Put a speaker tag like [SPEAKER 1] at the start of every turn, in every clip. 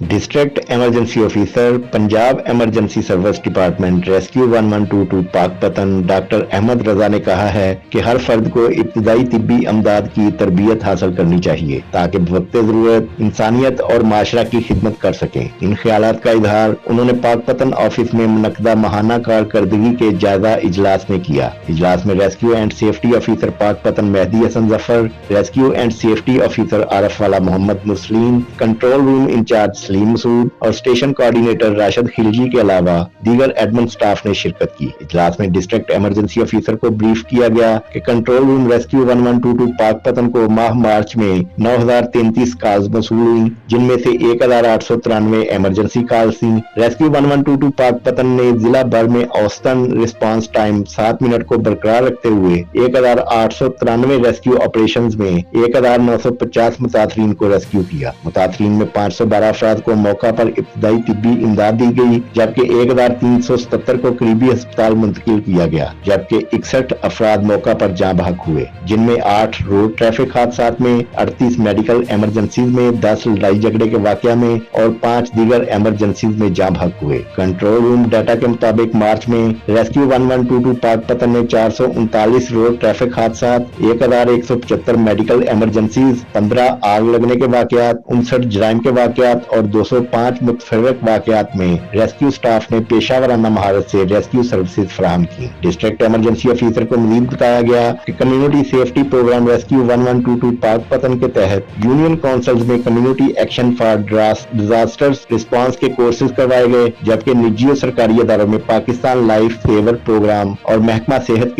[SPEAKER 1] District emergency officer Punjab emergency service department rescue 1122 Pakpattan doctor Ahmad Raza ने कहा है कि हर फर्द को इब्तदाई तिब्बी अमदाद की तरबियत हासिल करनी चाहिए ताकि वक्त जरूरत इंसानियत और माशरा की खिदमत कर सकें। इन ख्यालात का इजहार उन्होंने पाकपतन ऑफिस में मुनक्कदा माहाना कारकर्दगी के जायजा इजलास में किया। इजलास में rescue and safety officer Pakpattan Mehdi Hasan Zafar, rescue and safety officer Arif Wala Muhammad Muslim, control room incharge Saleem Masood और स्टेशन कोऑर्डिनेटर राशिद खिलजी के अलावा दीगर एडमिन स्टाफ ने शिरकत की। इजलास में डिस्ट्रिक्ट इमरजेंसी ऑफिसर को ब्रीफ किया गया कि कंट्रोल रूम रेस्क्यू 1122 पाकपतन को माह मार्च में 9033 कॉल्स मसूल हुई, जिनमें से 1893 इमरजेंसी कॉल्स थी। रेस्क्यू 1122 पाकपतन ने जिला भर में औसतन रिस्पांस टाइम 7 मिनट को बरकरार रखते हुए 1893 रेस्क्यू ऑपरेशंस में 1950 मुतासरीन को रेस्क्यू किया। मुतासरीन में 512 अफराद को मौका पर इब्तदाई तिब्बी इमदाद दी गई, जबकि 1377 को करीबी अस्पताल मुंतकिल किया गया, जबकि 61 अफराद मौका पर जाँ बहक हुए, जिनमें 8 रोड ट्रैफिक हादसा में, 38 मेडिकल इमरजेंसीज में, 10 लड़ाई झगड़े के वाकया में और 5 दीगर इमरजेंसीज में जाँ बहक हुए। कंट्रोल रूम डाटा के मुताबिक मार्च में रेस्क्यू 1122 पाकपतन ने 439 रोड ट्रैफिक हादसा, 1175 मेडिकल इमरजेंसीज, 15 आग लगने के वाकयात, 59 जराइम के वाकयात और 205 मुतफर्रिक वाकयात में रेस्क्यू स्टाफ ने पेशावराना महारत से रेस्क्यू सर्विसेज फराहम की। डिस्ट्रिक्ट इमरजेंसी ऑफिसर को मजीद बताया गया कि community safety programme rescue 1122 Pakpattan के तहत यूनियन काउंसिल्स में community action for disasters response के कोर्सेज करवाए गए, जबकि निजी और सरकारी इदारों में पाकिस्तान लाइफ सेवर प्रोग्राम और महकमा सेहत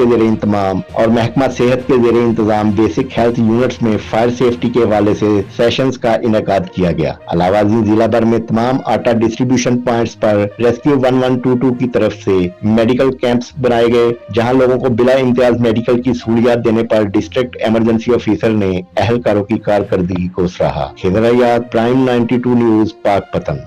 [SPEAKER 1] के ज़ेरे इंतजाम बेसिक हेल्थ यूनिट्स में फायर सेफ्टी के हवाले से सेशंस का इनेकाद किया गया। अलावा जिला भर में तमाम आटा डिस्ट्रीब्यूशन पॉइंट्स पर रेस्क्यू 1122 की तरफ से मेडिकल कैंप्स बनाए गए, जहां लोगों को बिला इम्तियाज मेडिकल की सहूलियात देने पर डिस्ट्रिक्ट इमरजेंसी ऑफिसर ने अहलकारों की कारकर्दगी को सराहा। Khidr Ayad, prime 92 news, Pakpattan.